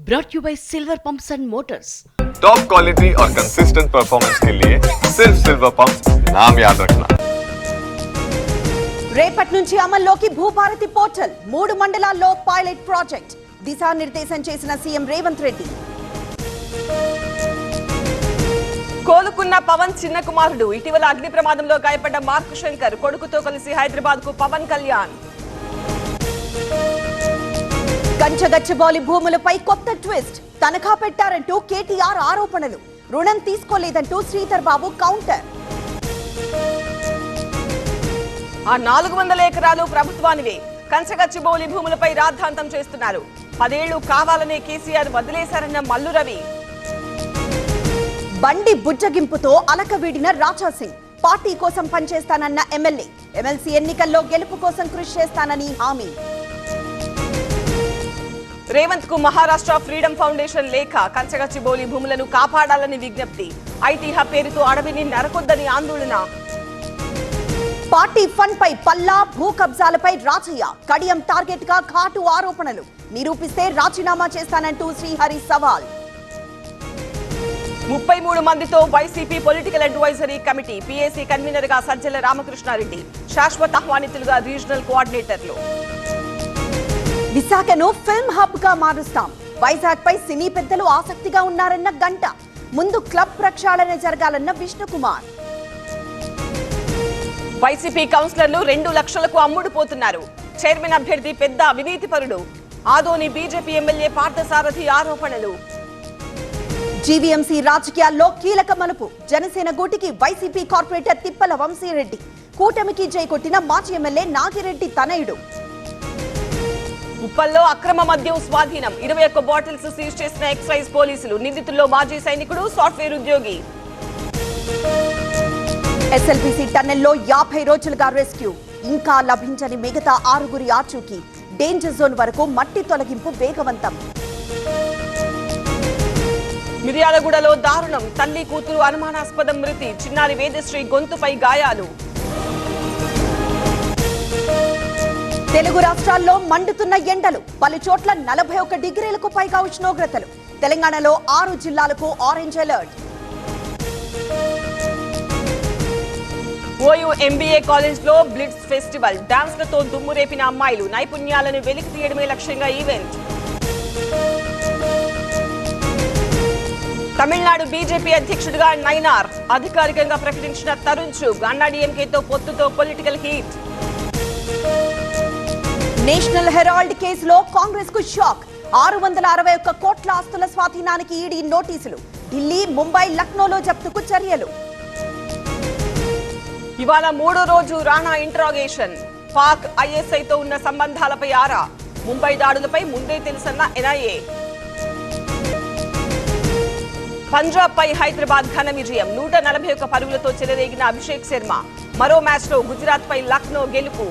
brought you by Silver Pumps and Motors. Top quality और consistent performance के लिए सिर्फ सिल्वर पंप्स नाम याद रखना। రేపటి నుంచి అమల్లోకి భూభారతి పోర్టల్ 3 మండలాల్లో పైలట్ ప్రాజెక్ట్ దిశానిర్దేశం చేసిన సీఎం రేవంత్ రెడ్డి. కోలుకున్న పవన్ చిన్న కుమారుడు ఇటీవల అగ్ని ప్రమాదంలో గాయపడ్డ మార్క్ శంకర్ కొడుకుతో కలిసి హైదరాబాద్ కు పవన్ కళ్యాణ్. కంచగచ్చిబౌలి భూములపై కొత్త ట్విస్ట్ తనఖా పెట్టారంటూ కేటీఆర్ ఆరోపణలు, రుణం తీసుకోలేదంటూ శ్రీధర్ బాబు కౌంటర్. ఆ 400 ఎకరాలు ప్రభుత్వానివే, కంచగచ్చిబౌలి భూములపై రాద్ధాంతం చేస్తున్నారు. 10 ఏళ్లు కావాలనే కేసీఆర్ వదిలేశారన్న మల్లు రవి. బండి బుజ్జగింపుతో అలకవీడిన రాజా సింగ్, పార్టీ కోసం పనిచేస్తానన్న ఎమ్మెల్యే, ఎమ్మెల్సీ ఎన్నికల్లో గెలుపు కోసం కృషి చేస్తానని హామీ. రేవంత్ కు మహారాష్ట్ర ఫ్రీడమ్ ఫౌండేషన్ లేఖ, కంచగచ్చిబౌలి భూములను కాపాడాలని విజ్ఞప్తి, ఐటీ హబ్ పేరుతో అడవిని నరకొద్దని ఆందోళన. పార్టీ ఫండ్ పై పల్లా, భూ కబ్జాలపై రాజయ్య, కడియం టార్గెట్ గా ఘాటు ఆరోపణలు, నిరూపిస్తే రాజీనామా చేస్తానంటూ శ్రీహరి సవాల్. 33 మందితో YCP political advisory committee, PAC convener గా సజ్జల రామకృష్ణారెడ్డి, శాశ్వత ఆహ్వానితులుగా రీజనల్ కోఆర్డినేటర్లు. విశాఖను ఫిల్మ్ హబ్ గా మారుస్తాం, వైజాగ్ పై సినీ పెద్దలు ఆసక్తిగా ఉన్నారన్న గంట, ముందు క్లబ్ ప్రక్షాళన జరగాలన్న విష్ణుకుమార్. వైసీపీ కౌన్సిలర్లు 2 లక్షలకు అమ్ముడుపోతున్నారు, చైర్మన్ అభ్యర్థి పెద్ద అవినీతిపరుడు, ఆదోని బీజేపీ ఎమ్మెల్యే పార్థసారథి ఆరోపణలు. జీవీఎంసీ రాజకీయాల్లో కీలక మలుపు, జనసేన గూటికి వైసీపీ కార్పొరేటర్ తిప్పల వంశీరెడ్డి, కూటమికి జై కొట్టిన మాజీ ఎమ్మెల్యే నాగిరెడ్డి తనయుడు. ఉప్పల్లో అక్రమ మద్యం స్వాధీనం, 21 బాటిల్స్ సీజ్ చేసిన ఎక్సైజ్ పోలీసులు, నిందితుల్లో మాజీ సైనికుడు, సాఫ్ట్వేర్ ఉద్యోగి. ఎస్ఎల్బీసీ టన్నెల్లో 50 రోజులుగా రెస్క్యూ, ఇంకా లభించని మిగతా 6 ఆచూకీ, డేంజర్ జోన్ వరకు మట్టి తొలగింపు వేగవంతం. మిర్యాలగూడలో దారుణం, తల్లి కూతురు అనుమానాస్పద మృతి, చిన్నారి వేదశ్రీ గొంతుపై గాయాలు. తెలుగు రాష్ట్రాల్లో మండుతున్న ఎండలు, పలు చోట్ల 41 డిగ్రీలకు పైగా ఉష్ణోగ్రతలు, తెలంగాణలో 6 జిల్లాలకు orange alert. OU MBA college లో బ్లిట్స్ ఫెస్టివల్, డాన్స్లతో దుమ్మురేపిన అమ్మాయిలు, నైపుణ్యాలను వెలికి తీయడమే లక్ష్యంగా ఈవెంట్. తమిళనాడు బీజేపీ అధ్యక్షుడిగా నైనార్, అధికారికంగా ప్రకటించిన తరుణ్ చుగ్, అన్నాడీఎంకేతో పొత్తుతో పొలిటికల్ హీట్. నేషనల్ హెరాల్డ్ కేసులో కాంగ్రెస్ కు షాక్, 661 కోట్ల ఆస్తుల స్వాధీనానికి ఈడీ నోటీసులు, ఢిల్లీ, ముంబై, లక్నోలో జప్తుకు చర్యలు. ఇవాళ 3వ రోజు రాణా ఇంట్రాగేషన్, పాక్ ఐఎస్ఐతో ఉన్న సంబంధాలపై ఆరా, ముంబై దాడులపై ముందే తెలుసన్న ఎన్ఐఏ. పంజాబ్ పై హైదరాబాద్ ఘన విజయం, 141 పరుగులతో చెలరేగిన అభిషేక్ శర్మ, మరో మ్యాచ్ లో గుజరాత్ పై లక్నో గెలుపు.